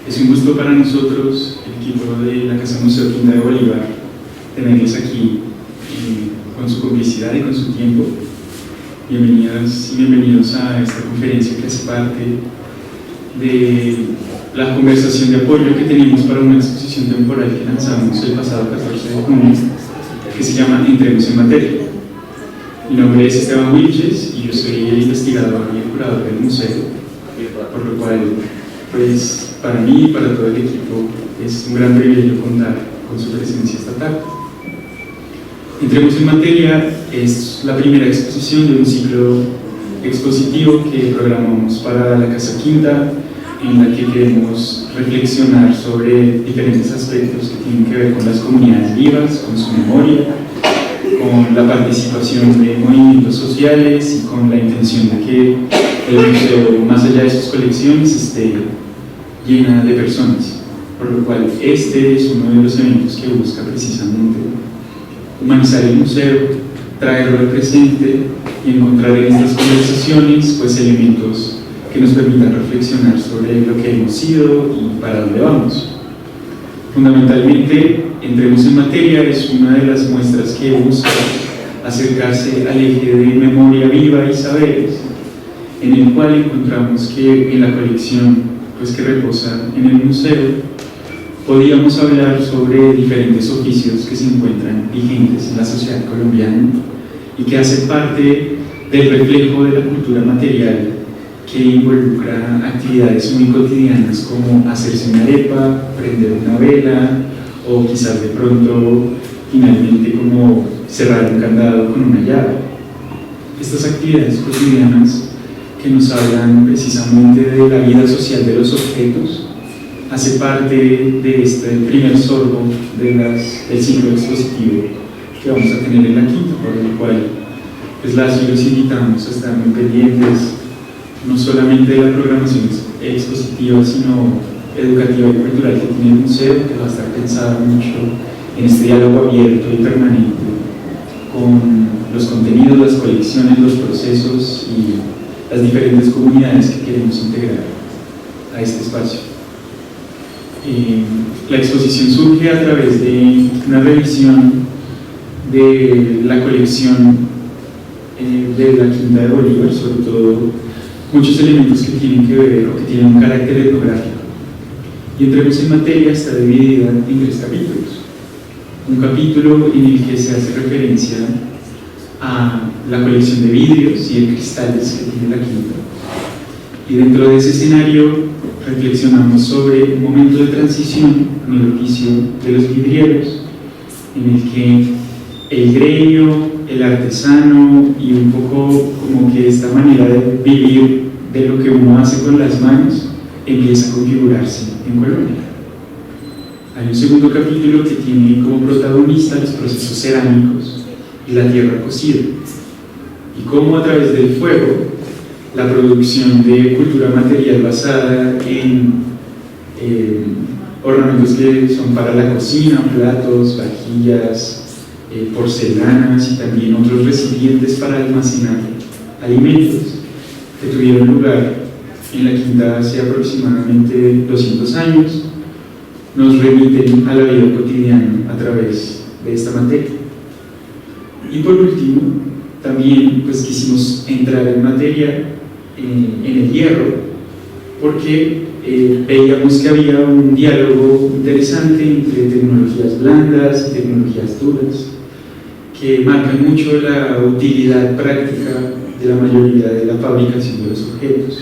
Es un gusto para nosotros, el equipo de la Casa Museo Quinta de Bolívar, tenerlos aquí con su complicidad y con su tiempo. Bienvenidas y bienvenidos a esta conferencia que hace parte de la conversación de apoyo que tenemos para una exposición temporal que lanzamos el pasado 14 de junio, que se llama Entremos en Materia. Mi nombre es Esteban Wilches y yo soy el investigador y el curador del museo, por lo cual, pues, para mí y para todo el equipo es un gran privilegio contar con su presencia esta tarde. Entremos en Materia es la primera exposición de un ciclo expositivo que programamos para la Casa Quinta, en la que queremos reflexionar sobre diferentes aspectos que tienen que ver con las comunidades vivas, con su memoria, con la participación de movimientos sociales y con la intención de que el museo, más allá de sus colecciones, esté llena de personas, por lo cual este es uno de los eventos que busca precisamente humanizar el museo, traerlo al presente y encontrar en estas conversaciones pues elementos que nos permitan reflexionar sobre lo que hemos sido y para dónde vamos. Fundamentalmente, Entremos en Materia es una de las muestras que busca acercarse al eje de memoria viva y saberes, en el cual encontramos que en la colección pues, que reposa en el museo podíamos hablar sobre diferentes oficios que se encuentran vigentes en la sociedad colombiana y que hacen parte del reflejo de la cultura material que involucra actividades muy cotidianas como hacerse una arepa, prender una vela o quizás de pronto finalmente como cerrar un candado con una llave. Estas actividades cotidianas que nos hablan precisamente de la vida social de los objetos hace parte de este primer sorbo del ciclo expositivo que vamos a tener en la Quinta, por lo cual pues las y los invitamos a estar muy pendientes no solamente de la programación expositiva, sino educativa y cultural que tiene el museo, que va a estar pensada mucho en este diálogo abierto y permanente con los contenidos, las colecciones, los procesos y las diferentes comunidades que queremos integrar a este espacio. La exposición surge a través de una revisión de la colección de la Quinta de Bolívar, sobre todo muchos elementos que tienen que ver o que tienen un carácter etnográfico. Y Entremos en Materia está dividida en 3 capítulos. Un capítulo en el que se hace referencia a la colección de vidrios y de cristales que tiene la Quinta. Y dentro de ese escenario reflexionamos sobre un momento de transición en el oficio de los vidrieros, en el que el gremio, el artesano y un poco como que esta manera de vivir de lo que uno hace con las manos empieza a configurarse en Colombia. Hay un segundo capítulo que tiene como protagonista los procesos cerámicos y la tierra cocida, y cómo a través del fuego la producción de cultura material basada en ornamentos que son para la cocina, platos, vajillas, porcelanas y también otros recipientes para almacenar alimentos que tuvieron lugar en la Quinta hace aproximadamente 200 años, nos remiten a la vida cotidiana a través de esta materia. Y por último, también pues, quisimos entrar en materia en el hierro, porque veíamos que había un diálogo interesante entre tecnologías blandas y tecnologías duras, que marcan mucho la utilidad práctica de la mayoría de la fabricación de los objetos.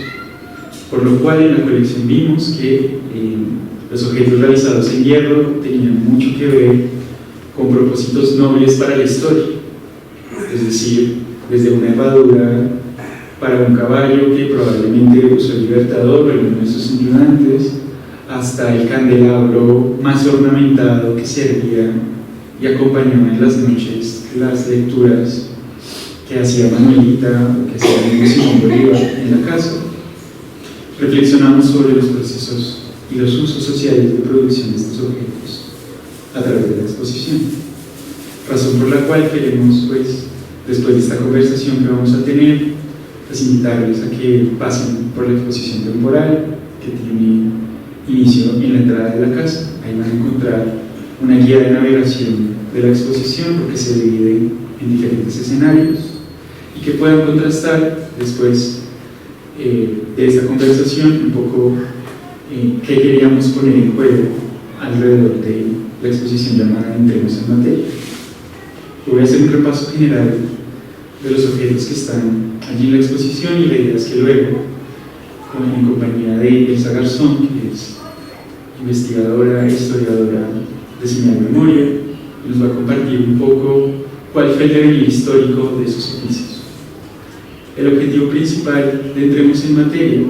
Por lo cual en la colección vimos que los objetos realizados en hierro tenían mucho que ver con propósitos nobles para la historia, es decir, desde una herradura para un caballo que probablemente usó el Libertador o alguno de sus ayudantes, hasta el candelabro más ornamentado que servía y acompañaba en las noches las lecturas que hacía Manuelita o que hacía Simón Bolívar en la casa. Reflexionamos sobre los procesos y los usos sociales de producción de estos objetos a través de la exposición, razón por la cual queremos, pues, después de esta conversación que vamos a tener, pues invitarles a que pasen por la exposición temporal que tiene inicio en la entrada de la casa. Ahí van a encontrar una guía de navegación de la exposición, porque se divide en diferentes escenarios, y que puedan contrastar después de esta conversación un poco qué queríamos poner en juego alrededor de la exposición llamada Entremos en Materia. Yo voy a hacer un repaso general de los objetos que están allí en la exposición, y la idea es que luego, en compañía de Elsa Garzón, que es investigadora e historiadora de señal memoria, nos va a compartir un poco cuál fue el devenir histórico de esos oficios. El objetivo principal de Entremos en Materia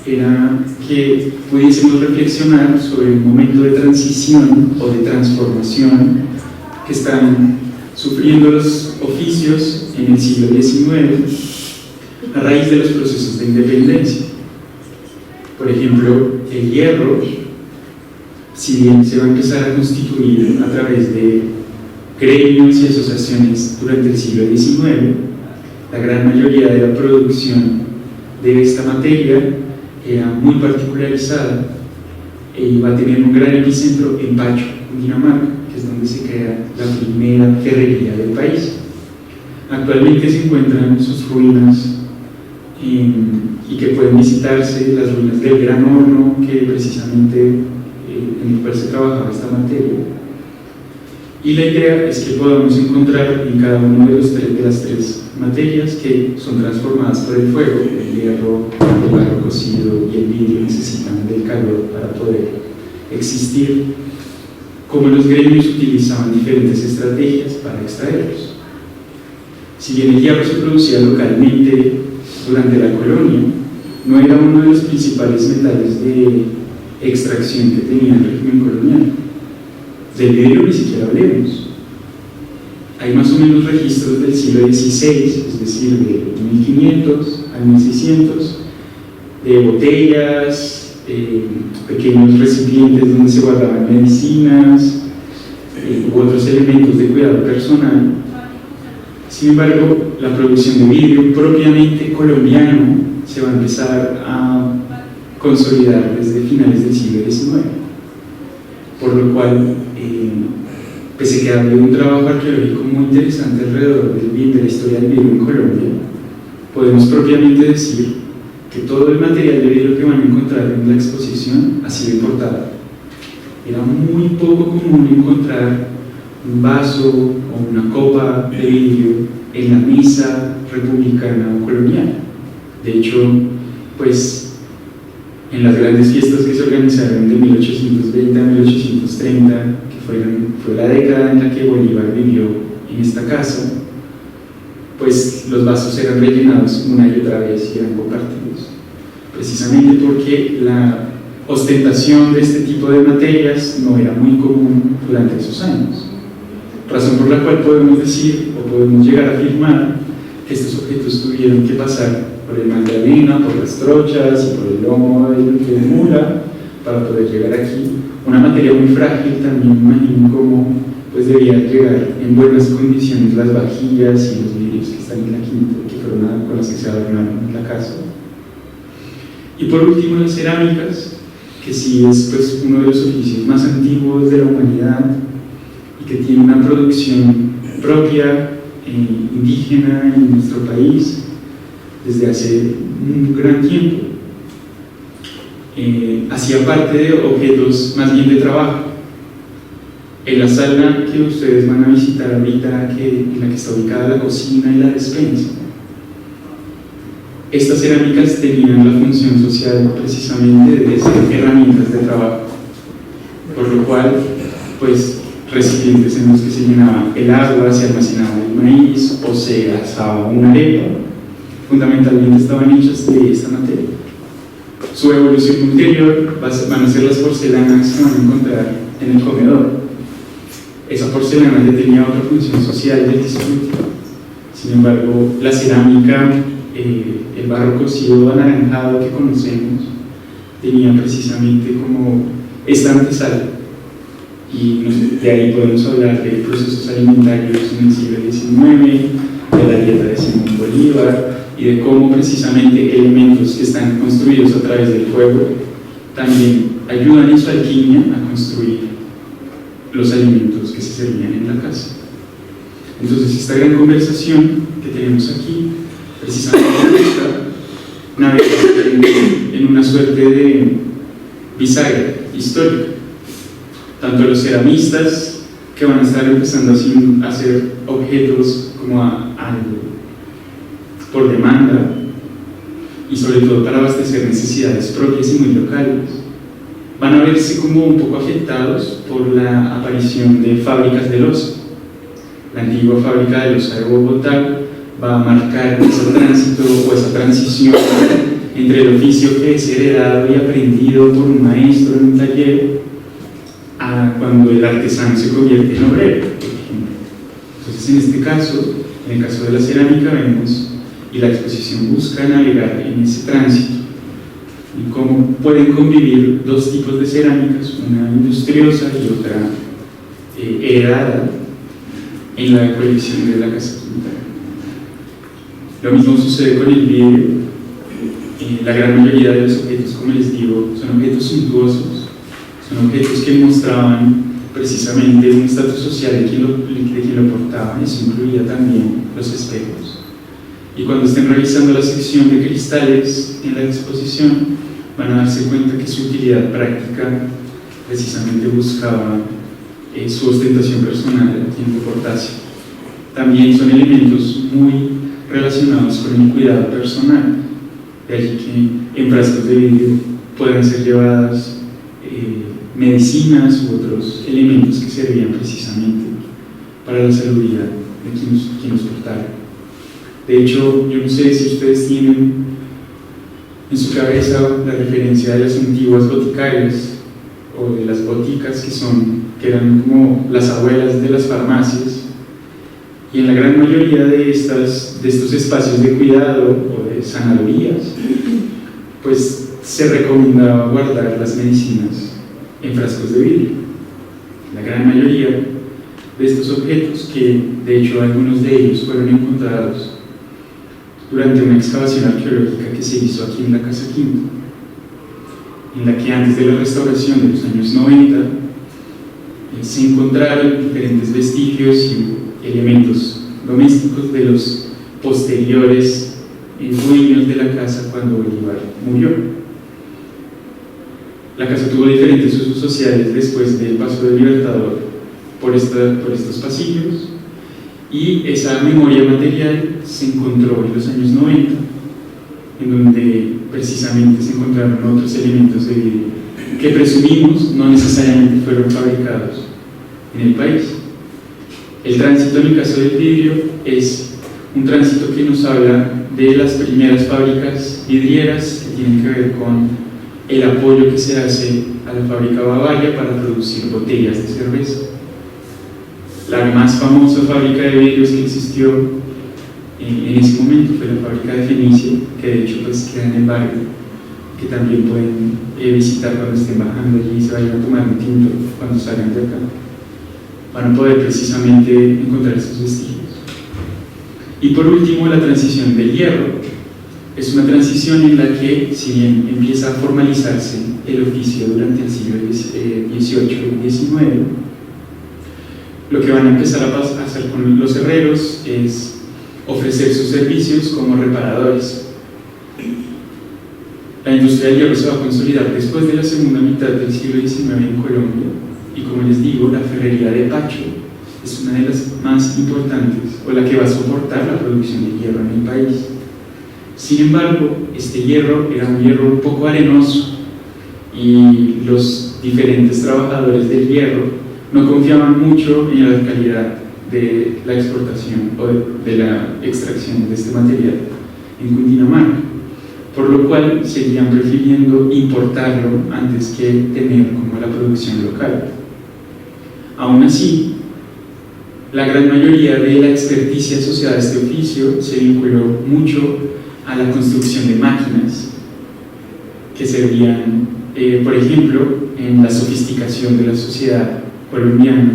era que pudiésemos reflexionar sobre un momento de transición o de transformación que están sufriendo los oficios en el siglo XIX a raíz de los procesos de independencia. Por ejemplo, el hierro, si bien se va a empezar a constituir a través de gremios y asociaciones durante el siglo XIX, la gran mayoría de la producción de esta materia era muy particularizada y va a tener un gran epicentro en Pacho, en Dinamarca, que es donde se crea la primera ferrería del país. Actualmente se encuentran sus ruinas y que pueden visitarse, las ruinas del gran horno que precisamente en el cual se trabajaba esta materia. Y la idea es que podamos encontrar en cada una de las tres materias que son transformadas por el fuego. El hierro, el barro cocido y el vidrio necesitan del calor para poder existir, como los gremios utilizaban diferentes estrategias para extraerlos. Si bien el hierro se producía localmente durante la colonia, no era uno de los principales metales de extracción que tenía el régimen colonial. Del vidrio ni siquiera hablemos. Hay más o menos registros del siglo XVI, es decir, de 1500 a 1600, de botellas, pequeños recipientes donde se guardaban medicinas u otros elementos de cuidado personal. Sin embargo, la producción de vidrio propiamente colombiano se va a empezar a consolidar desde finales del siglo XIX, por lo cual, pese a que había un trabajo arqueológico muy interesante alrededor de la historia del vidrio en Colombia, podemos propiamente decir que todo el material de vidrio que van a encontrar en la exposición ha sido importado. Era muy poco común encontrar un vaso o una copa de vidrio en la mesa republicana o colonial. De hecho, pues, en las grandes fiestas que se organizaron de 1820 a 1830, que fue la década en la que Bolívar vivió en esta casa, pues los vasos eran rellenados una y otra vez y eran compartidos, precisamente porque la ostentación de este tipo de materias no era muy común durante esos años, razón por la cual podemos decir o podemos llegar a afirmar que estos objetos tuvieron que pasar por el Magdalena, por las trochas y por el lomo de mula para poder llegar aquí. Una materia muy frágil, también imagino cómo pues debían llegar en buenas condiciones las vajillas y los vidrios que están en la quinta, que fueron con las que se adornaron la casa. Y por último, las cerámicas, que sí es pues uno de los oficios más antiguos de la humanidad y que tiene una producción propia, indígena en nuestro país desde hace un gran tiempo. Hacía parte de objetos más bien de trabajo. En la sala que ustedes van a visitar ahorita, en la que está ubicada la cocina y la despensa, estas cerámicas tenían la función social precisamente de ser herramientas de trabajo, por lo cual, pues, recipientes en los que se llenaba el agua, se almacenaba el maíz o se asaba una arepa, fundamentalmente estaban hechas de esta materia. Su evolución ulterior van a ser las porcelanas que van a encontrar en el comedor. Esa porcelana ya tenía otra función social del disfrute. Sin embargo, la cerámica, el barro cocido anaranjado que conocemos, tenía precisamente como esta antesala. Y de ahí podemos hablar de procesos alimentarios en el siglo XIX, de la dieta de Simón Bolívar y de cómo precisamente elementos que están construidos a través del fuego también ayudan en su alquimia a construir los alimentos que se servían en la casa. Entonces, esta gran conversación que tenemos aquí, precisamente está navegando en una suerte de bisagra histórica. Tanto los ceramistas, que van a estar empezando a hacer objetos como algo por demanda, y sobre todo para abastecer necesidades propias y muy locales, van a verse como un poco afectados por la aparición de fábricas de loza. La antigua fábrica de loza de Bogotá va a marcar ese tránsito o esa transición entre el oficio que es heredado y aprendido por un maestro en un taller a cuando el artesano se convierte en obrero, por ejemplo. Entonces, en este caso, en el caso de la cerámica, vemos, y la exposición busca navegar en ese tránsito, y cómo pueden convivir dos tipos de cerámicas, una industriosa y otra heredada, en la colección de la Casa Quintana. Lo mismo sucede con el vidrio. La gran mayoría de los objetos, como les digo, son objetos suntuosos, son objetos que mostraban precisamente un estatus social de quien lo portaba. Eso incluía también los espejos. Y cuando estén revisando la sección de cristales en la exposición, van a darse cuenta que su utilidad práctica precisamente buscaba su ostentación personal a quien lo portase. También son elementos muy relacionados con el cuidado personal, de allí que en frascos de vidrio puedan ser llevadas medicinas u otros elementos que servían precisamente para la salubridad de quien los portara. De hecho, yo no sé si ustedes tienen en su cabeza la referencia de las antiguas boticarias o de las boticas que eran como las abuelas de las farmacias, y en la gran mayoría de estos espacios de cuidado o de sanadorías, pues se recomendaba guardar las medicinas en frascos de vidrio. La gran mayoría de estos objetos, que de hecho algunos de ellos fueron encontrados durante una excavación arqueológica que se hizo aquí en la Casa Quinto, en la que antes de la restauración de los años 90 se encontraron diferentes vestigios y elementos domésticos de los posteriores dueños de la casa cuando Bolívar murió. La casa tuvo diferentes usos sociales después del paso del Libertador por estos pasillos, y esa memoria material se encontró en los años 90, en donde precisamente se encontraron otros elementos de vidrio que presumimos no necesariamente fueron fabricados en el país. El tránsito en el caso del vidrio es un tránsito que nos habla de las primeras fábricas vidrieras que tienen que ver con el apoyo que se hace a la fábrica Bavaria para producir botellas de cerveza. La más famosa fábrica de vidrios que existió en ese momento fue la fábrica de Fenicia, que de hecho pues queda en el barrio, que también pueden visitar cuando estén bajando allí y se vayan a tomar un tinto cuando salgan de acá. Van a poder precisamente encontrar esos vestigios. Y por último, la transición del hierro. Es una transición en la que, si bien empieza a formalizarse el oficio durante el siglo XVIII y XIX, lo que van a empezar a hacer con los herreros es ofrecer sus servicios como reparadores. La industria del hierro se va a consolidar después de la segunda mitad del siglo XIX en Colombia, y como les digo, la ferrería de Pacho es una de las más importantes, o la que va a soportar la producción de hierro en el país. Sin embargo, este hierro era un hierro un poco arenoso, y los diferentes trabajadores del hierro no confiaban mucho en la calidad de la exportación o de la extracción de este material en Cundinamarca, por lo cual seguían prefiriendo importarlo antes que tener como la producción local. Aún así, la gran mayoría de la experticia asociada a este oficio se vinculó mucho a la construcción de máquinas que servían, por ejemplo, en la sofisticación de la sociedad colombiana,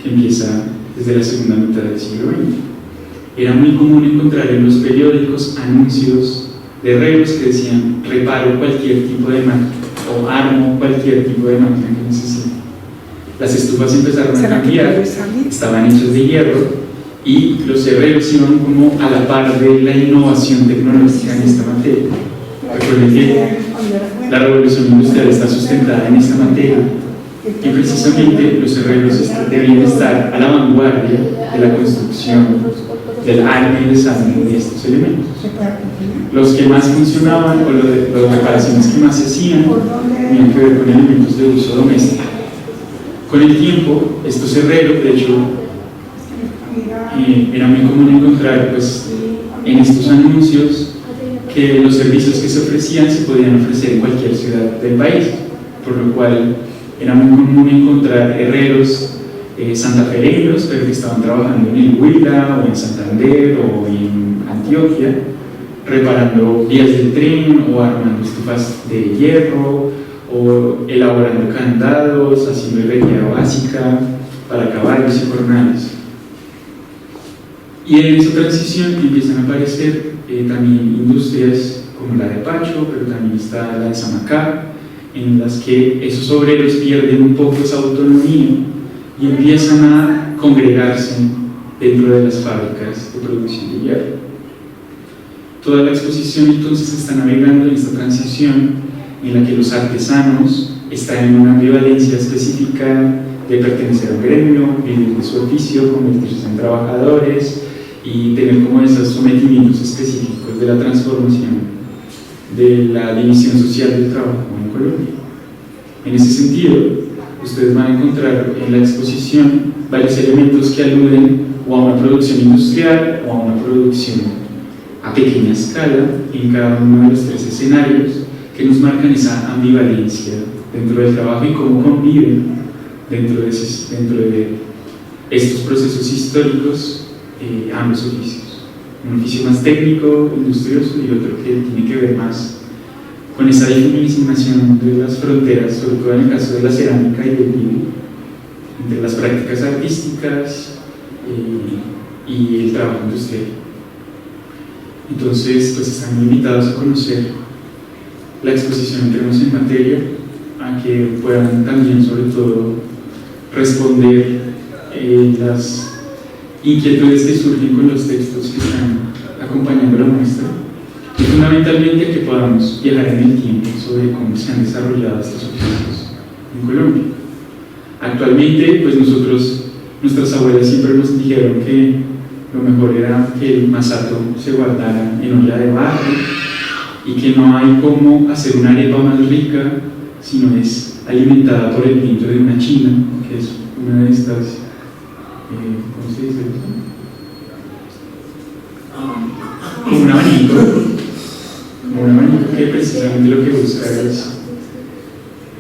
que empieza desde la segunda mitad del siglo XX. Era muy común encontrar en los periódicos anuncios de herreros que decían: reparo cualquier tipo de máquina. o armo cualquier tipo de máquina que necesite. Las estufas empezaron a cambiar, estaban hechas de hierro, y los herreros iban como a la par de la innovación tecnológica en esta materia. Recuerden que la revolución industrial está sustentada en esta materia, y precisamente los herreros debían estar a la vanguardia de la construcción, del arma y desarme de estos elementos. Los que más funcionaban, o las reparaciones que más se hacían, tenían que ver con elementos de uso doméstico. Con el tiempo, estos herreros, de hecho, era muy común encontrar pues, en estos anuncios que los servicios que se ofrecían se podían ofrecer en cualquier ciudad del país, por lo cual era muy común encontrar herreros santafereños, pero que estaban trabajando en el Huila o en Santander o en Antioquia, reparando vías del tren o armando estufas de hierro o elaborando candados, haciendo herrería básica para caballos y jornales. Y en esa transición empiezan a aparecer también industrias como la de Pacho, pero también está la de Samacá, en las que esos obreros pierden un poco esa autonomía y empiezan a congregarse dentro de las fábricas de producción de hierro. Toda la exposición entonces está navegando en esta transición en la que los artesanos están en una ambivalencia específica de pertenecer a un gremio, vivir de su oficio, convertirse en trabajadores y tener como esos sometimientos específicos de la transformación de la división social del trabajo en Colombia. En ese sentido, ustedes van a encontrar en la exposición varios elementos que aluden o a una producción industrial o a una producción a pequeña escala en cada uno de los tres escenarios que nos marcan esa ambivalencia dentro del trabajo y cómo conviven dentro de estos procesos históricos ambos oficios. Un oficio más técnico, industrioso, y otro que tiene que ver más con esa difuminación de las fronteras, sobre todo en el caso de la cerámica y del vino, entre las prácticas artísticas y el trabajo industrial. Entonces, pues están invitados a conocer la exposición Entremos en Materia, a que puedan también, sobre todo, responder las inquietudes que surgen con los textos que están acompañando la muestra, y fundamentalmente a que podamos viajar en el tiempo sobre cómo se han desarrollado estos oficios en Colombia. Actualmente, pues nuestras abuelas siempre nos dijeron que lo mejor era que el masato se guardara en olla de barro y que no hay cómo hacer una arepa más rica si no es alimentada por el viento de una china, que es una de estas, ¿cómo se dice? Como un abanico, que precisamente lo que busca es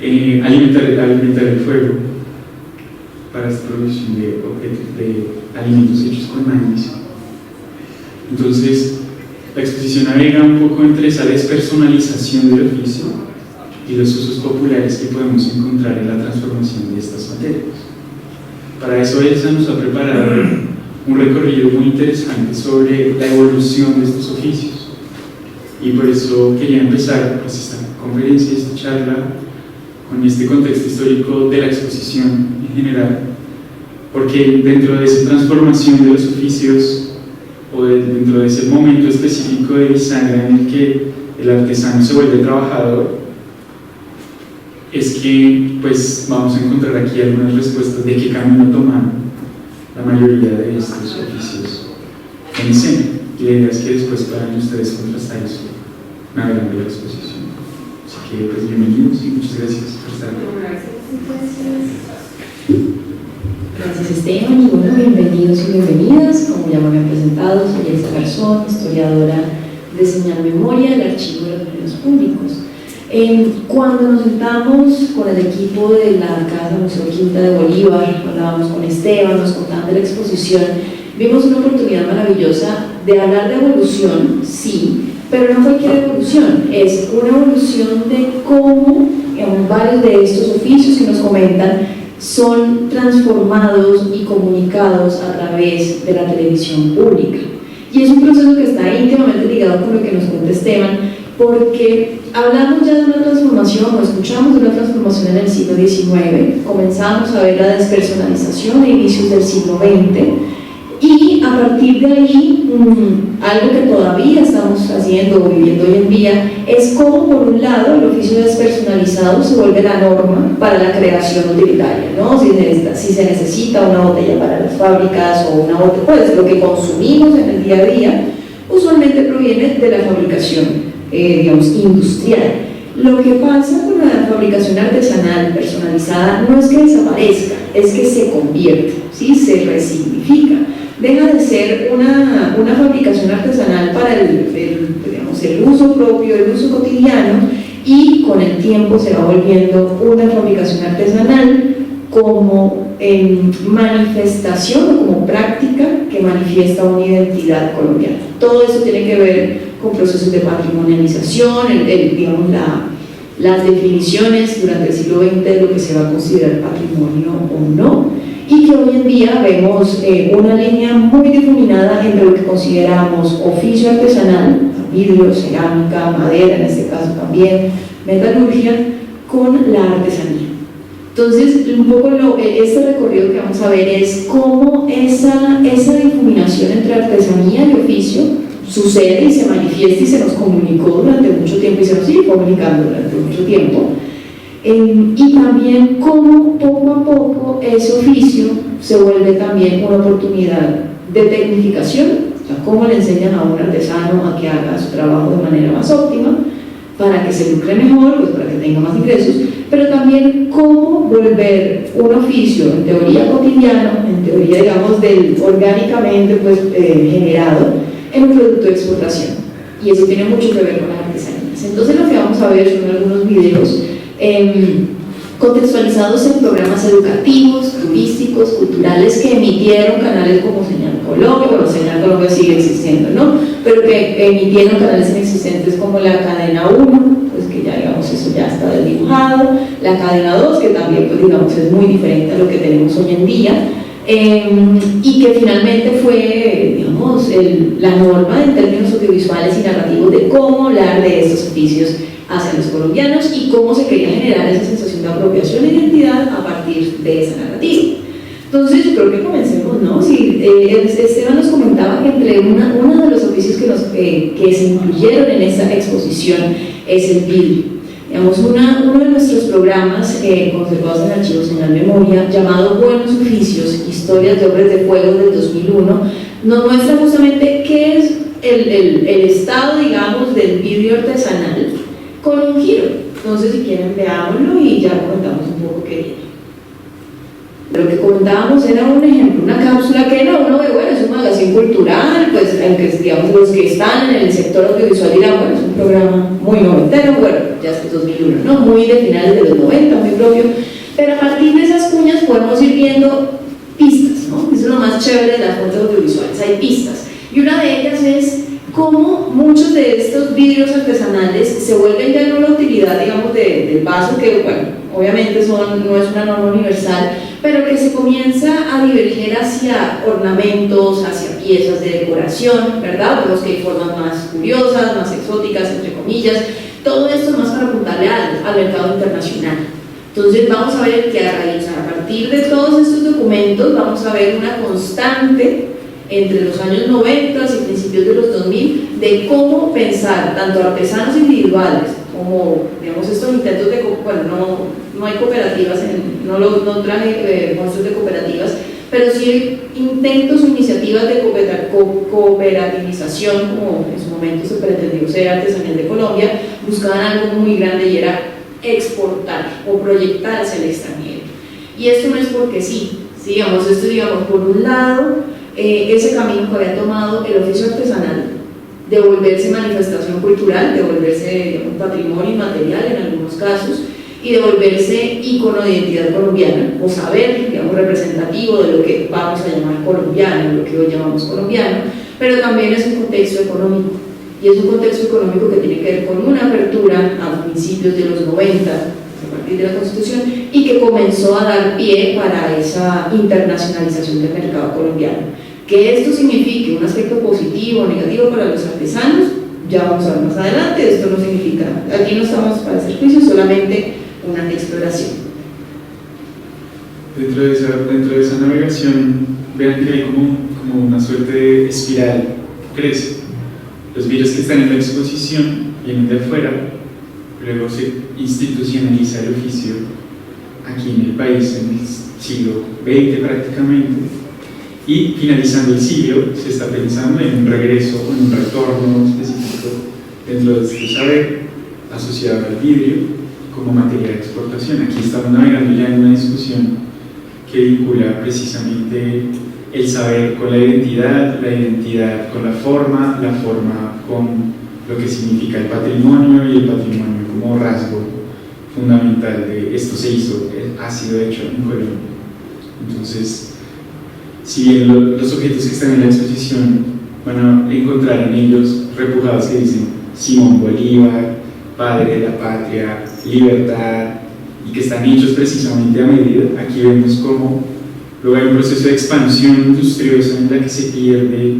alimentar el fuego para esta producción de alimentos hechos con maíz. Entonces, la exposición navega un poco entre esa despersonalización del oficio y los usos populares que podemos encontrar en la transformación de estas materias. Para eso Elsa nos ha preparado un recorrido muy interesante sobre la evolución de estos oficios, y por eso quería empezar pues, esta conferencia, esta charla, con este contexto histórico de la exposición en general, porque dentro de esa transformación de los oficios o dentro de ese momento específico de bisagra en el que el artesano se vuelve trabajador, es que pues vamos a encontrar aquí algunas respuestas de qué camino toman la mayoría de estos oficios en escena, y la idea es que después puedan ustedes contrastar eso navegando la exposición. Así que pues bienvenidos y muchas gracias por estar aquí. Gracias Esteban, y bueno, bienvenidos y bienvenidas. Como ya me habían presentado, soy Elsa Garzón, historiadora de Señal Memoria del Archivo de los Bienes Públicos. Cuando nos sentamos con el equipo de la Casa Museo Quinta de Bolívar, hablábamos con Esteban, nos contaban de la exposición, vimos una oportunidad maravillosa de hablar de evolución, sí, pero no cualquier evolución, es una evolución de cómo varios de estos oficios que nos comentan son transformados y comunicados a través de la televisión pública. Y es un proceso que está íntimamente ligado con lo que nos cuenta Esteban, porque hablamos ya de una transformación, o escuchamos de una transformación en el siglo XIX, comenzamos a ver la despersonalización a inicios del siglo XX, y a partir de ahí, algo que todavía estamos haciendo o viviendo hoy en día, es cómo por un lado el oficio despersonalizado se vuelve la norma para la creación utilitaria, ¿no? Si se necesita una botella para las fábricas o una botella, pues lo que consumimos en el día a día, usualmente proviene de la fabricación, digamos, industrial. Lo que pasa con la fabricación artesanal personalizada no es que desaparezca, es que se convierte, ¿sí? Se resignifica. Deja de ser una fabricación artesanal para digamos, el uso propio, el uso cotidiano, y con el tiempo se va volviendo una fabricación artesanal como manifestación o como práctica que manifiesta una identidad colombiana. Todo eso tiene que ver con procesos de patrimonialización, digamos, las definiciones durante el siglo XX de lo que se va a considerar patrimonio o no, y que hoy en día vemos una línea muy difuminada entre lo que consideramos oficio artesanal, vidrio, cerámica, madera en este caso también, metalurgia, con la artesanía. Entonces, un poco este recorrido que vamos a ver es cómo esa difuminación entre artesanía y oficio sucede y se manifiesta y se nos comunicó durante mucho tiempo y se nos sigue comunicando durante mucho tiempo. Y también cómo poco a poco ese oficio se vuelve también una oportunidad de tecnificación, o sea, cómo le enseñan a un artesano a que haga su trabajo de manera más óptima para que se lucre mejor, pues para que tenga más ingresos, pero también cómo volver un oficio en teoría cotidiano, en teoría digamos orgánicamente pues, generado, en un producto de exportación, y eso tiene mucho que ver con las artesanías. Entonces lo que vamos a ver son algunos videos contextualizados en programas educativos, turísticos, culturales que emitieron canales como Señal Colombia. Bueno, Señal Colombia sigue existiendo, ¿no? Pero que emitieron canales inexistentes como la cadena 1, pues que ya digamos eso ya está desdibujado, la cadena 2, que también pues digamos es muy diferente a lo que tenemos hoy en día, y que finalmente fue, digamos, la norma en términos audiovisuales y narrativos de cómo hablar de estos oficios hacia los colombianos y cómo se quería generar esa sensación de apropiación e identidad a partir de esa narrativa. Entonces yo creo que comencemos, ¿no? Sí, Esteban nos comentaba que entre uno de los oficios que se incluyeron en esta exposición es el vidrio. Digamos, uno de nuestros programas conservados en Archivo Señal Memoria, llamado Buenos Oficios, Historias de Hombres de Fuego del 2001, nos muestra justamente qué es el estado, digamos, del vidrio artesanal con un giro. Entonces, si quieren, veámoslo y ya comentamos un poco qué viene. Lo que comentábamos era un ejemplo, una cápsula que no, uno ve, bueno, es un magazine cultural, pues aunque digamos los que están en el sector audiovisual dirán, bueno, es un programa muy noventero, bueno, ya es 2001, ¿no? Muy de finales de los 90, muy propio, pero a partir de esas cuñas podemos ir viendo pistas, ¿no? Eso es lo más chévere de las fuentes audiovisuales, hay pistas, y una de ellas es cómo muchos de estos vidrios artesanales se vuelven ya en una utilidad, digamos, del vaso, que, bueno, obviamente no es una norma universal, pero que se comienza a diverger hacia ornamentos, hacia piezas de decoración, ¿verdad? Vemos que hay formas más curiosas, más exóticas, entre comillas, todo esto es más para apuntarle al mercado internacional. Entonces vamos a ver que a partir de todos estos documentos vamos a ver una constante entre los años 90 y principios de los 2000 de cómo pensar tanto artesanos individuales como, digamos, estos intentos de, bueno, no hay cooperativas, no traje muestras de cooperativas, pero sí hay intentos o iniciativas de cooperativización, como en su momento se pretendió ser Artesanía de Colombia, buscaban algo muy grande y era exportar o proyectar hacia el extranjero. Y esto no es porque sí, digamos, esto digamos, por un lado, ese camino que había tomado el oficio artesanal de volverse manifestación cultural, de volverse un patrimonio inmaterial en algunos casos, y de volverse ícono de identidad colombiana, o saber, digamos, representativo de lo que vamos a llamar colombiano, lo que hoy llamamos colombiano, pero también es un contexto económico, y es un contexto económico que tiene que ver con una apertura a principios de los 90, a partir de la Constitución, y que comenzó a dar pie para esa internacionalización del mercado colombiano. Que esto signifique un aspecto positivo o negativo para los artesanos, Ya vamos a ver más adelante, esto no significa, aquí no estamos para hacer juicio, solamente una exploración. Dentro de esa navegación, vean que hay como una suerte de espiral que crece. Los virus que están en la exposición vienen de afuera, luego se institucionaliza el oficio aquí en el país en el siglo XX prácticamente, y finalizando el siglo se está pensando en un regreso o en un retorno específico dentro de este saber asociado al vidrio como materia de exportación. Aquí estamos navegando ya en una discusión que vincula precisamente el saber con la identidad con la forma con lo que significa el patrimonio y el patrimonio como rasgo fundamental de esto ha sido hecho en Colombia. Entonces, si bien los objetos que están en la exposición van a encontrar en ellos repujados que dicen Simón Bolívar, padre de la patria, libertad, y que están hechos precisamente a medida, aquí vemos cómo luego hay un proceso de expansión industriosa en la que se pierde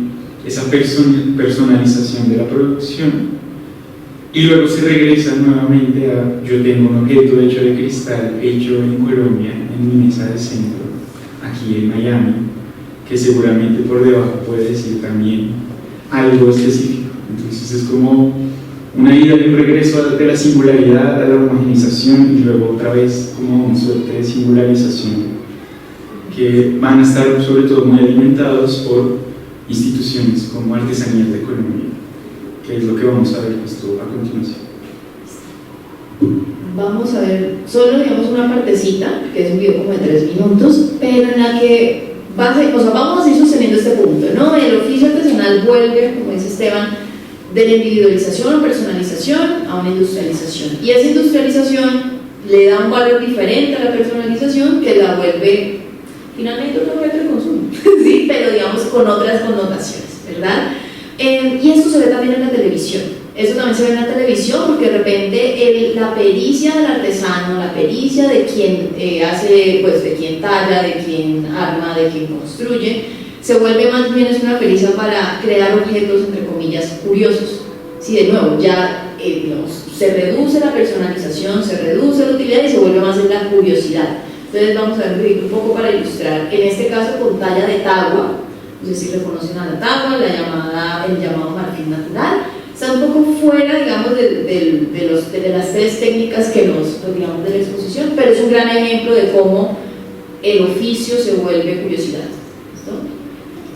esa personalización de la producción y luego se regresa nuevamente a yo tengo un objeto hecho de cristal, hecho en Colombia, en mi mesa de centro, aquí en Miami, que seguramente por debajo puede decir también algo específico. Entonces es como una ida y un regreso de la singularidad a la homogenización y luego otra vez como una suerte de singularización que van a estar sobre todo muy alimentados por instituciones como Artesanías de Colombia, que es lo que vamos a ver justo a continuación. Vamos a ver solo digamos una partecita, que es un video como de 3 minutos, pero en la que vamos a ir sosteniendo este punto, ¿no? El oficio artesanal vuelve, como dice Esteban, de la individualización o personalización a una industrialización, y esa industrialización le da un valor diferente a la personalización que la vuelve finalmente otro objeto de consumo, ¿sí? Pero digamos con otras connotaciones, ¿verdad? Y esto se ve también en la televisión. Esto también se ve en la televisión porque de repente la pericia del artesano, la pericia de quien hace, pues de quien talla, de quien arma, de quien construye, se vuelve más bien es una pericia para crear objetos, entre comillas, curiosos. Sí, de nuevo, ya digamos, se reduce la personalización, se reduce la utilidad y se vuelve más en la curiosidad. Entonces vamos a ver un poco para ilustrar, en este caso con talla de tagua, no sé si reconocen a la tagua, el llamado marfil natural. Está un poco fuera, digamos, de las 3 técnicas que digamos, de la exposición, pero es un gran ejemplo de cómo el oficio se vuelve curiosidad. ¿Listo?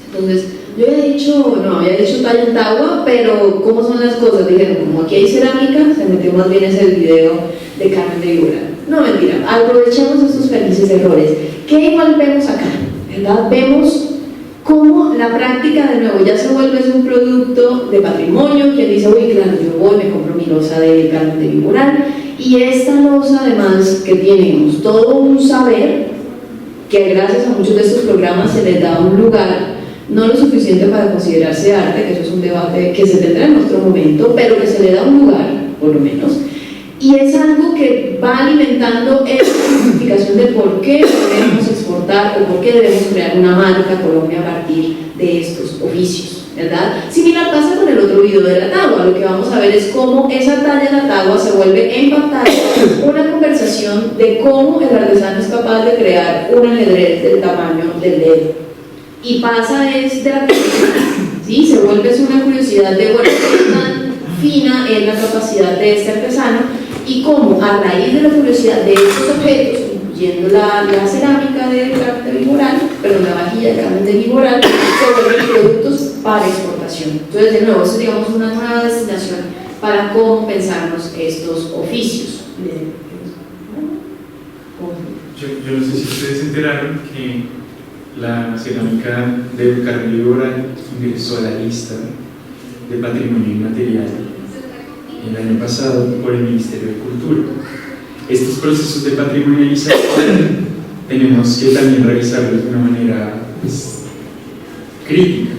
Entonces, yo había dicho talla en tagua, pero ¿cómo son las cosas? Dijeron, como aquí hay cerámica, se metió más bien ese video de Carmen de Viboral. No, mentira, aprovechemos estos felices errores. ¿Qué igual vemos acá? ¿Verdad? Vemos cómo la práctica de nuevo ya se vuelve un producto de patrimonio. Quien dice, uy, claro, yo voy, me compro mi losa de Carmen de Viboral, y esta losa además que tiene todo un saber que gracias a muchos de estos programas se les da un lugar no lo suficiente para considerarse arte, que eso es un debate que se tendrá en otro momento, pero que se le da un lugar, por lo menos, y es algo que va alimentando esa justificación de por qué debemos exportar o por qué debemos crear una marca Colombia a partir de estos oficios, ¿verdad? Similar pasa con el otro video de la tagua. Lo que vamos a ver es cómo esa talla de la tagua se vuelve en pantalla una conversación de cómo el artesano es capaz de crear un ajedrez del tamaño del dedo, y pasa es de la ¿sí? Se vuelve una curiosidad de, bueno, qué tan fina es la capacidad de este artesano, y cómo a raíz de la curiosidad de estos objetos, incluyendo la cerámica de Carmen de Viboral, perdón, la vajilla de Carmen de Viboral, se vuelven productos para exportación. Entonces, de nuevo, esto es, digamos, una nueva destinación para cómo pensarnos estos oficios. Yo no sé si ustedes se enteraron que la cerámica de Carmen de Viboral ingresó a la lista de patrimonio inmaterial el año pasado por el Ministerio de Cultura. Estos procesos de patrimonialización tenemos que también revisarlos de una manera crítica,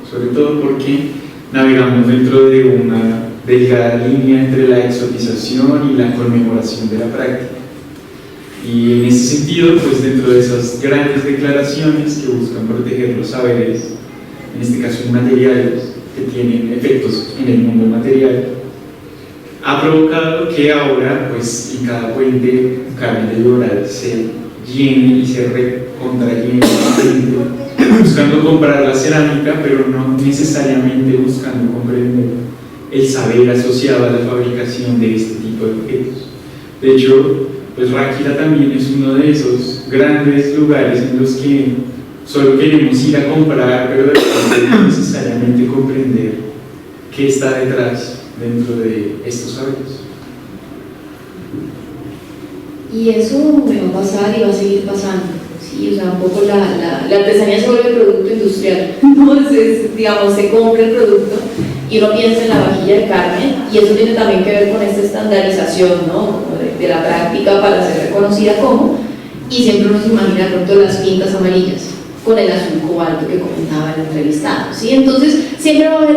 sobre todo porque navegamos dentro de una delgada línea entre la exotización y la conmemoración de la práctica. Y en ese sentido, pues dentro de esas grandes declaraciones que buscan proteger los saberes, en este caso inmateriales, que tienen efectos en el mundo material, ha provocado que ahora, pues, en cada puente, Carmen de Doral se llene y se recontrallene buscando comprar la cerámica, pero no necesariamente buscando comprender el saber asociado a la fabricación de este tipo de objetos. De hecho, pues Ráquira también es uno de esos grandes lugares en los que solo queremos ir a comprar, pero de repente no necesariamente comprender qué está detrás dentro de estos saberes. Y eso me va a pasar y va a seguir pasando, ¿sí? O sea, un poco la artesanía se vuelve producto industrial. Entonces, digamos, se compra el producto y uno piensa en la vajilla de Carmen, y eso tiene también que ver con esta estandarización, ¿no? de la práctica para ser reconocida como, y siempre uno se imagina de pronto las pintas amarillas con el azul cobalto que comentaba el entrevistado, ¿sí? Entonces siempre va a haber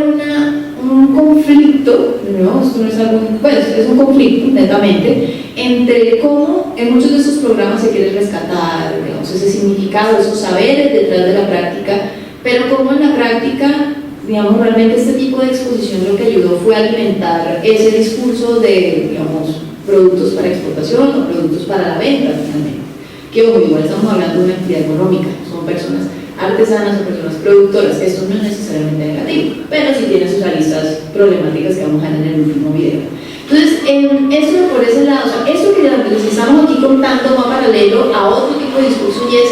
un conflicto, ¿no? Esto no es algo, pues es un conflicto netamente entre cómo en muchos de estos programas se quiere rescatar, digamos, ese significado, esos saberes detrás de la práctica, pero cómo en la práctica, digamos, realmente este tipo de exposición lo que ayudó fue alimentar ese discurso de, digamos, productos para exportación o productos para la venta finalmente, que ojo, igual estamos hablando de una actividad económica, son personas artesanas o personas productoras, esto no es necesariamente negativo, pero sí tiene sus aristas problemáticas que vamos a ver en el último video. Entonces, eso por ese lado, o sea, eso que les estamos aquí contando va paralelo a otro tipo de discurso, y es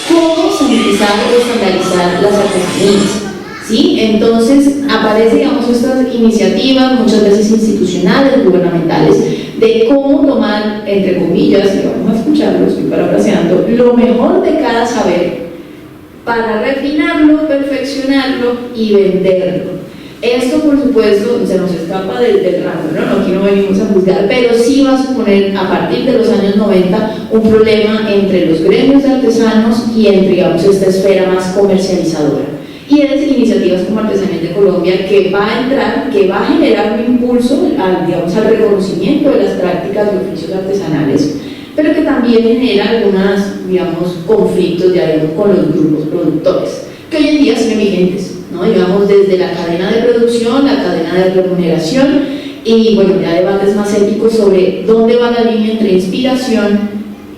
cómo sanitizar o estandarizar las artesanías. ¿Sí? Entonces aparecen, digamos, estas iniciativas, muchas veces institucionales, gubernamentales, de cómo tomar, entre comillas, y vamos a escucharlo, estoy parafraseando, lo mejor de cada saber para refinarlo, perfeccionarlo y venderlo. Esto, por supuesto, se nos escapa del rango, ¿no? Aquí no venimos a juzgar, pero sí va a suponer, a partir de los años 90, un problema entre los gremios de artesanos y entre, digamos, esta esfera más comercializadora. Y es iniciativas como Artesanías de Colombia que va a entrar, que va a generar un impulso digamos, al reconocimiento de las prácticas de oficios artesanales, pero que también genera algunos, digamos, conflictos diarios con los grupos productores, que hoy en día siguen vigentes, ¿no? Digamos, desde la cadena de producción, la cadena de remuneración, y bueno, ya debates más éticos sobre dónde va la línea entre inspiración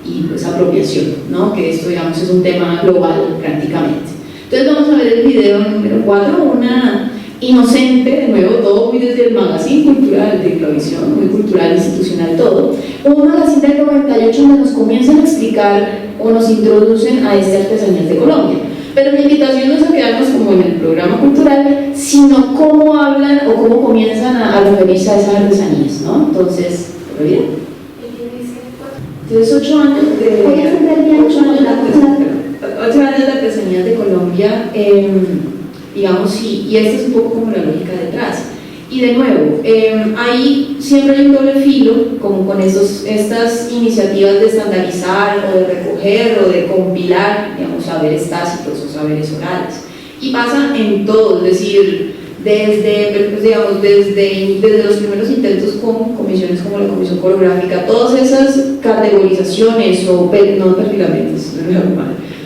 y pues apropiación, ¿no? Que esto, digamos, es un tema global prácticamente. Entonces vamos a ver el video número 4, una inocente, de nuevo, todo muy desde el magazine cultural de Clavisión, muy cultural, institucional, todo. Un magazine del 98 donde nos comienzan a explicar o nos introducen a este Artesanías de Colombia. Pero la invitación no es a quedarnos como en el programa cultural, sino cómo hablan o cómo comienzan a referirse a esas artesanías, ¿no? Entonces, ¿lo vieron? Entonces, 8 años de Artesanías de Colombia, digamos, y esta es un poco como la lógica detrás. Y de nuevo, ahí siempre hay un doble filo, como con estas iniciativas de estandarizar o de recoger o de compilar, digamos, saberes tácitos o saberes orales. Y pasa en todo, es decir, desde los primeros intentos con comisiones como la Comisión Coreográfica, todas esas categorizaciones o no perfilamientos,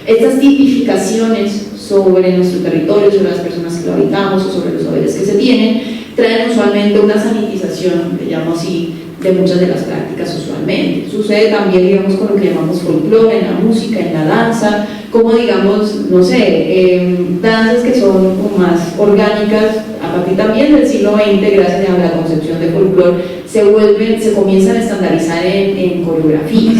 estas tipificaciones sobre nuestro territorio, sobre las personas que lo habitamos o sobre los saberes que se tienen, traen usualmente una sanitización, le llamo así, de muchas de las prácticas usualmente. Sucede también, digamos, con lo que llamamos folclore, en la música, en la danza, como digamos, no sé, danzas que son más orgánicas, a partir también del siglo XX, gracias a la concepción de folclore, se comienzan a estandarizar en coreografías.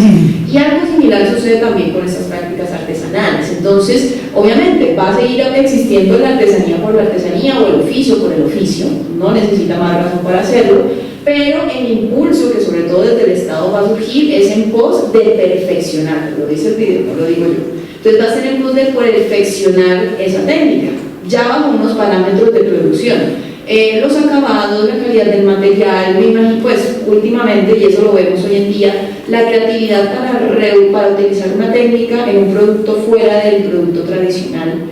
Y algo similar sucede también con estas prácticas artesanales. Entonces, obviamente, va a seguir existiendo la artesanía por la artesanía o el oficio por el oficio, no necesita más razón para hacerlo, pero el impulso que sobre todo desde el Estado va a surgir es en pos de perfeccionar, lo dice el video, no lo digo yo. Entonces va a ser en pos de perfeccionar esa técnica, ya bajo unos parámetros de producción. Los acabados, la calidad del material, pues últimamente, y eso lo vemos hoy en día, la creatividad para utilizar una técnica en un producto fuera del producto tradicional.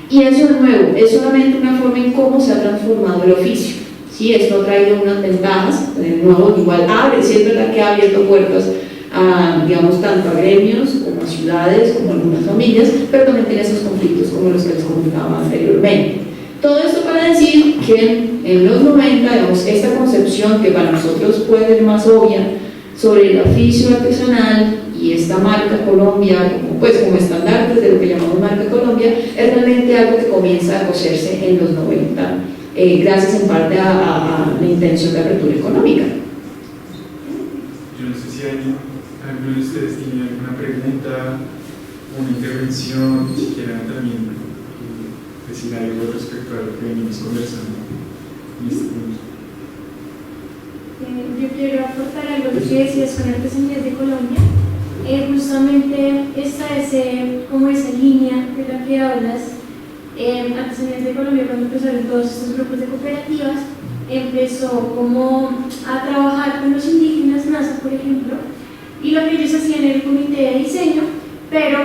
Y eso de nuevo, es solamente una forma en cómo se ha transformado el oficio. Sí, esto ha traído unas ventajas, de nuevo, igual abre, sí es verdad que ha abierto puertas a, digamos, tanto a gremios como a ciudades, como a algunas familias, pero también tiene esos conflictos como los que les comentaba anteriormente. Todo esto para decir que en los 90, digamos, esta concepción que para nosotros puede ser más obvia sobre el oficio artesanal y esta marca Colombia, como estandartes de lo que llamamos marca Colombia, es realmente algo que comienza a coserse en los 90, gracias en parte a la intención de apertura económica. Yo no sé si alguno de ustedes tiene alguna pregunta, una intervención, si quieran también decir algo respecto a lo que venimos conversando en este punto. Yo quiero aportar algo que decías con Artesanías de Colombia. Justamente esta es como esa línea de la que hablas. Artesanías de Colombia, cuando empezaron todos estos grupos de cooperativas, empezó como a trabajar con los indígenas, NASA por ejemplo, y lo que ellos hacían era el comité de diseño, pero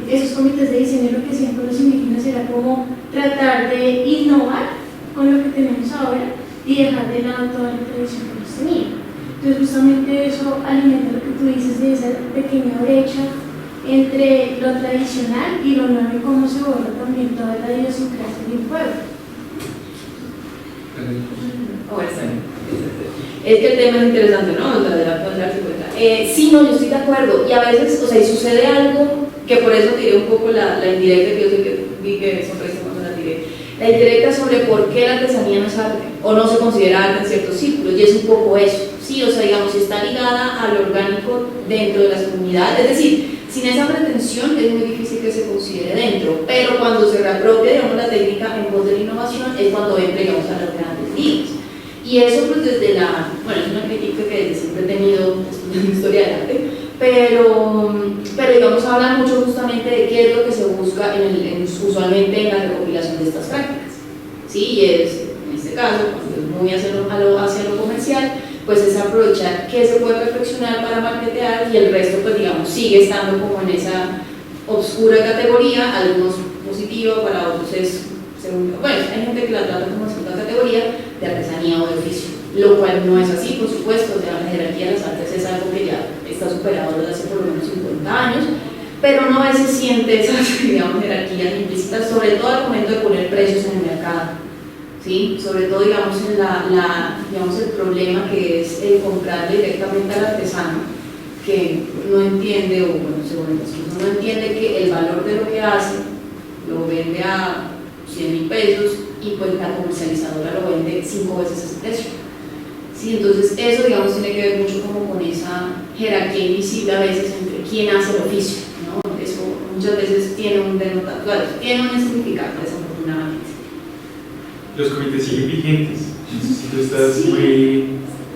esos comités de diseño lo que hacían con los indígenas era como tratar de innovar con lo que tenemos ahora y dejar de lado toda la tradición que ellos tenían. Entonces justamente eso alimenta lo que tú dices de esa pequeña brecha entre lo tradicional y lo nuevo y cómo se borra también toda la idiosincrasia del pueblo. Es que el tema es interesante, ¿no? La de la darse cuenta. Sí, no, yo estoy de acuerdo. Y a veces, o sea, y sucede algo que por eso tiré un poco la indirecta, que yo sé que vi que sonreíste cuando la tiré. La indirecta sobre por qué la artesanía no es arte, o no se considera arte en ciertos círculos, y es un poco eso. Sí, o sea, digamos, está ligada al orgánico dentro de las comunidades, es decir, sin esa pretensión es muy difícil que se considere dentro, pero cuando se reapropia, digamos, la técnica en pos de la innovación es cuando entra, digamos, a las grandes ligas. Y eso pues desde es una crítica que desde siempre he tenido estudiando historia del arte, pero digamos habla mucho justamente de qué es lo que se busca usualmente en la recopilación de estas prácticas, ¿sí? Y es, en este caso, cuando es muy hacia lo comercial, pues es aprovechar qué se puede perfeccionar para marketear y el resto pues digamos sigue estando como en esa obscura categoría, algunos positiva, para otros es segunda. Bueno, hay gente que la trata como segunda categoría de artesanía o de oficio, lo cual no es así, por supuesto. La jerarquía de las artes es algo que ya está superado desde hace por lo menos 50 años, pero no a veces siente esas, digamos, jerarquías implícitas, sobre todo al momento de poner precios en el mercado, ¿sí? Sobre todo, digamos, en digamos, el problema que es el comprar directamente al artesano, que no entiende, o bueno, según estas cosas, no entiende que el valor de lo que hace lo vende a 100.000 pesos y pues la comercializadora lo vende 5 veces ese precio. Sí, entonces eso, digamos, tiene que ver mucho como con esa jerarquía invisible a veces entre quién hace el oficio, ¿no? Eso muchas veces tiene un denotado, claro, tiene un significado, desafortunadamente. Los comités siguen vigentes. No sé si tú estás Sí, muy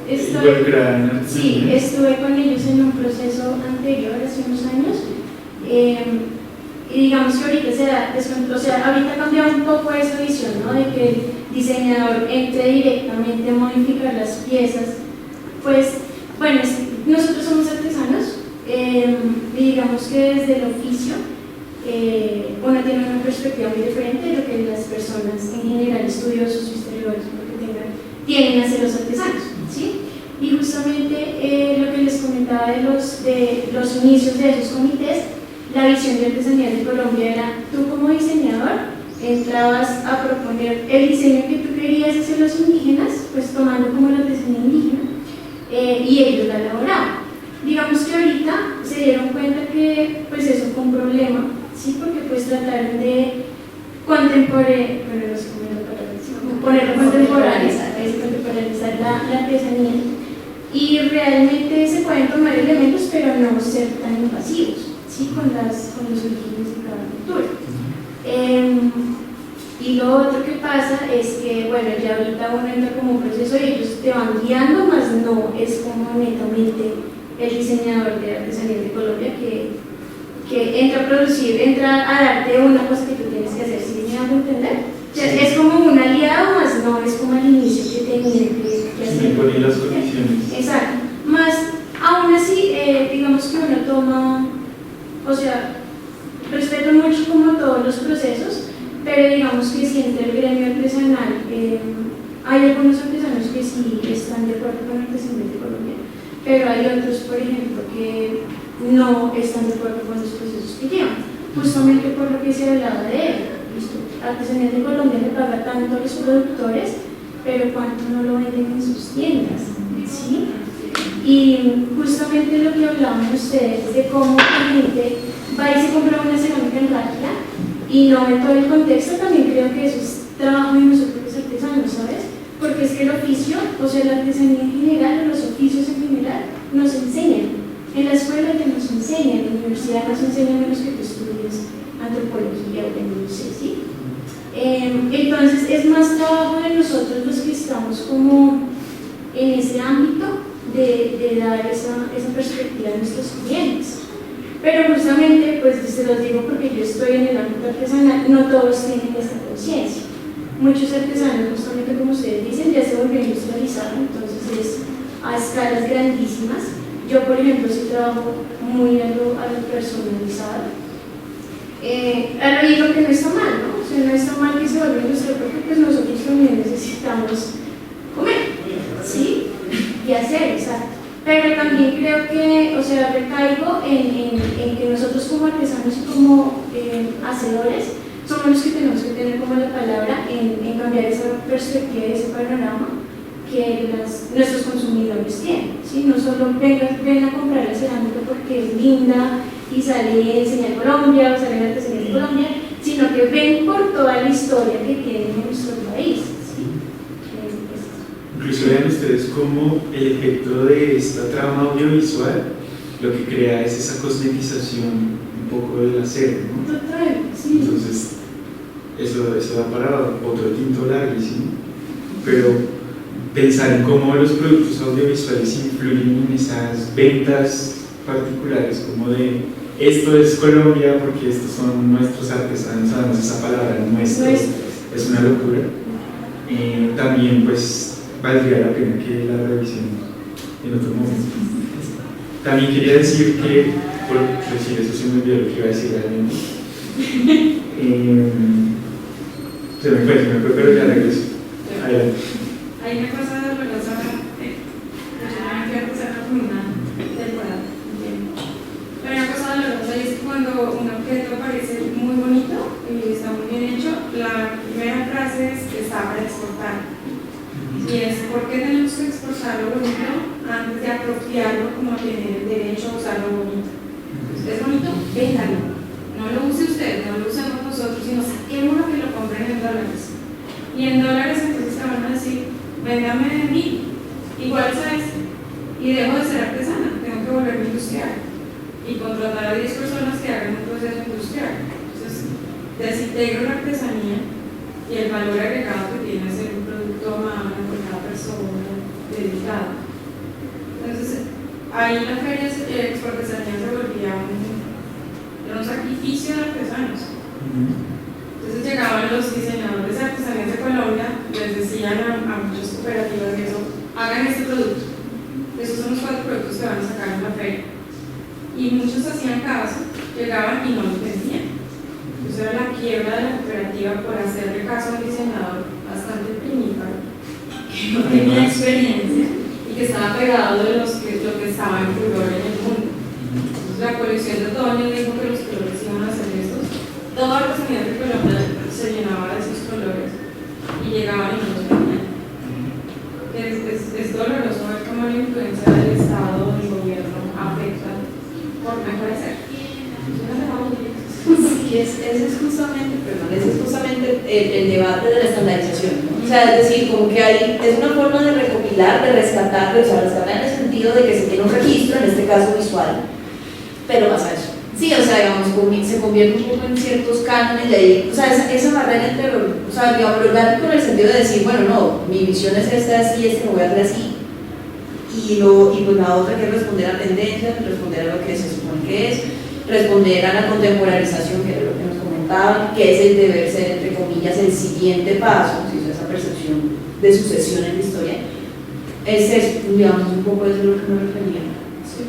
involucrada en artesanía. Sí, estuve con ellos en un proceso anterior, hace unos años. Y digamos que ahorita ahorita ha cambiado un poco esa visión, ¿no? De que el diseñador entre directamente a modificar las piezas. Pues, bueno, nosotros somos artesanos, y digamos que desde el oficio uno tiene una perspectiva muy diferente de lo que las personas en general, estudiosos, historiadores, tienen a ser los artesanos, ¿sí? Y justamente lo que les comentaba de los inicios de esos comités, la visión de Artesanías de Colombia era: tú como diseñador entrabas a proponer el diseño que tú querías hacer los indígenas, pues tomando como la artesanía indígena, y ellos la elaboraban. Digamos que ahorita se dieron cuenta que pues eso fue un problema, ¿sí? Porque pues trataron de contemporaneizar la artesanía, y realmente se pueden tomar elementos pero no ser tan invasivos, ¿sí? con los orígenes de cada cultura. Y lo otro que pasa es que, bueno, ya ahorita uno entra como un proceso y ellos te van guiando, más no es como netamente el diseñador de Artesanías de Colombia que entra a producir, entra a darte una cosa que tú tienes que hacer, ¿sí me hago entender? O sea, es como un aliado, más no es como al inicio que tenía que hacer. Sí, poner las condiciones. Exacto. Más, aún así, digamos que uno toma, o sea, respeto mucho como todos los procesos, pero digamos que si entre el gremio artesanal hay algunos artesanos que sí están de acuerdo con Artesanías de Colombia, pero hay otros, por ejemplo, que no están de acuerdo con los procesos que llevan, justamente por lo que se hablaba de él, listo, Artesanías de Colombia le paga tanto a los productores, pero cuánto no lo venden en sus tiendas, ¿sí? Y justamente lo que hablaban ustedes de cómo la gente va y se compra una cerámica en Ráquira y no ve todo el contexto, también creo que eso es trabajo de nosotros los artesanos, ¿sabes? Porque es que el oficio, o sea, la artesanía en general, o los oficios en general, nos enseñan. En la escuela ya nos enseñan, en la universidad nos enseñan menos que tú estudies antropología o no sé, ¿sí? Entonces es más trabajo de nosotros los que estamos como en ese ámbito de dar esa perspectiva a nuestros clientes. Pero justamente, pues se los digo porque yo estoy en el ámbito artesanal, no todos tienen esta conciencia. Muchos artesanos, justamente como ustedes dicen, ya se volvió industrializado, entonces es a escalas grandísimas. Yo, por ejemplo, sí trabajo muy a lo personalizado. Ahora digo que no está mal, ¿no? O sea, no está mal que se vuelva industrial porque pues nosotros también necesitamos comer, ¿sí? Y hacer, exacto. Pero también creo que, o sea, recaigo en que nosotros como artesanos y como hacedores somos los que tenemos que tener como la palabra en cambiar esa perspectiva y ese panorama que nuestros consumidores tienen, ¿sí? No solo ven a comprar la cerámica porque es linda y sale en Señal Colombia o sale en Artesanías de Colombia, sino que ven por toda la historia que tiene en nuestro país, ¿sí? Incluso vean ustedes cómo el efecto de esta trama audiovisual lo que crea es esa cosmetización un poco del acero, ¿no? Total, sí. Entonces, eso da para otro tinto larguísimo, pero pensar en cómo los productos audiovisuales influyen en esas ventas particulares, como de esto es Colombia porque estos son nuestros artesanos, sabemos esa palabra, nuestro, es una locura. También pues valdría la pena que la revisemos en otro momento. También quería decir que, por decir eso se me olvidó lo que iba a decir realmente. Se me fue, pero ya regreso. Adelante. Hay una cosa dolorosa, yo no empezar con una temporada, pero una cosa dolorosa es que cuando un objeto parece muy bonito y está muy bien hecho, la primera frase es que está para exportar. Y es ¿por qué tenemos que exportar lo bonito antes de apropiarlo como tener el derecho a usar lo bonito? ¿Es bonito? Véndalo. No lo use usted, no lo usemos nosotros, sino saquémoslo que lo compren en dólares. Y en dólares entonces te van a decir, véndame de mí, igual sabes, y dejo de ser artesana, tengo que volverme industrial y contratar a 10 personas que hagan un proceso industrial. Entonces, desintegro la artesanía y el valor agregado que tiene ser un producto a mano por cada persona dedicado. Entonces, ahí la feria de exportesanía se volvía un sacrificio de artesanos. Entonces llegaban los diseñadores de Artesanías de Colombia, les decían a muchas cooperativas que eso, hagan este producto. Esos son los 4 productos que van a sacar en la feria. Y muchos hacían caso, llegaban y no los vendían. Entonces era la quiebra de la cooperativa por hacerle caso a un diseñador bastante primíparo, que no tenía experiencia y que estaba pegado de lo que estaba en furor en el mundo. Entonces la colección de otoño dijo que los colores iban a ser estos. Toda Artesanía de Colombia se llenaba de esos colores y llegaban y no los vendían. Es doloroso ver cómo la influencia del Estado, del gobierno, afecta por mejorar. Sí, ese es justamente el debate de la estandarización, ¿no? O sea, es decir, como que es una forma de recopilar, de rescatar, o sea, rescatar en el sentido de que se tiene un registro, en este caso visual, pero más a eso. Sí, o sea, digamos, se convierte un poco en ciertos cánones de ahí, o sea, esa barrera entre, o sea, digamos, lo orgánico en el sentido de decir, bueno, no, mi visión es esta, así, lo voy a hacer así, y pues la otra que es responder a tendencias, responder a lo que se supone que es, responder a la contemporanización, que era lo que nos comentaban, que es el deber ser, entre comillas, el siguiente paso, si es esa percepción de sucesión en la historia, es digamos, un poco eso es lo que me refería. Sí.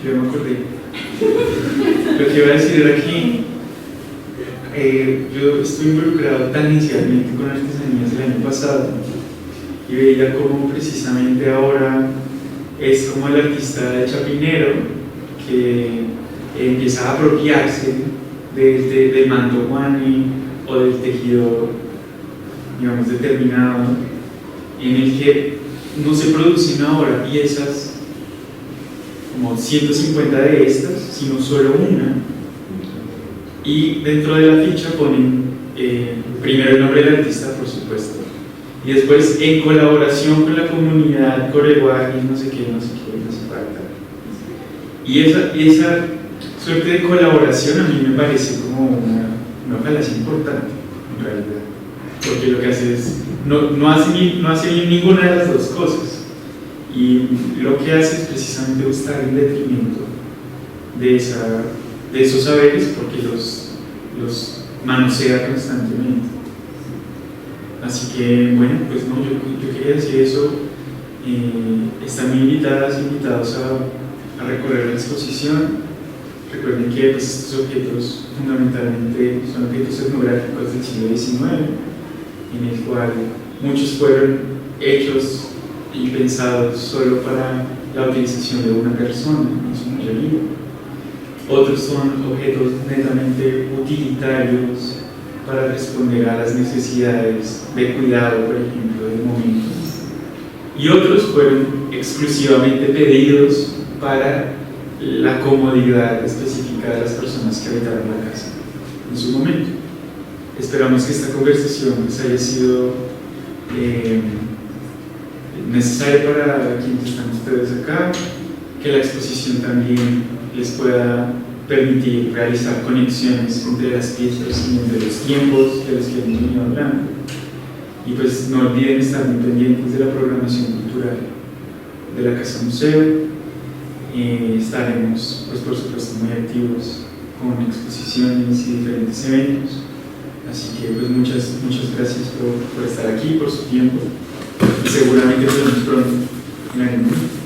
Yo me acordé. Lo que iba a decir era que yo estoy involucrado tangencialmente con artesanías el año pasado y veía cómo precisamente ahora es como el artista chapinero que empieza a apropiarse del manto guani o del tejido, digamos, determinado, en el que no se producen ahora piezas como 150 de estas, sino solo una, y dentro de la ficha ponen primero el nombre del artista, por supuesto, y después en colaboración con la comunidad, coreguajes, no sé qué, no sé falta. Y esa suerte de colaboración a mí me parece como una falacia importante, en realidad, porque lo que hace es, no hace bien ninguna de las dos cosas, y lo que hace es precisamente estar en detrimento de esos saberes, porque los manosea constantemente. Así que, bueno, pues no, yo quería decir eso. Están muy invitadas, invitados a recorrer la exposición. Recuerden que pues, estos objetos fundamentalmente son objetos etnográficos del siglo XIX, en el cual muchos fueron hechos y pensados solo para la utilización de una persona, en su mayoría. Otros son objetos netamente utilitarios para responder a las necesidades de cuidado, por ejemplo, del momento. Y otros fueron exclusivamente pedidos para la comodidad específica de las personas que habitaban la casa en su momento. Esperamos que esta conversación pues, haya sido necesaria para quienes están ustedes acá, que la exposición también les pueda permitir realizar conexiones entre las piezas y entre los tiempos de los que hemos venido hablando. Y pues no olviden estar muy pendientes de la programación cultural de la Casa Museo. Estaremos, pues por supuesto, muy activos con exposiciones y diferentes eventos. Así que pues muchas gracias por estar aquí, por su tiempo, y seguramente nos vemos pronto en el mundo.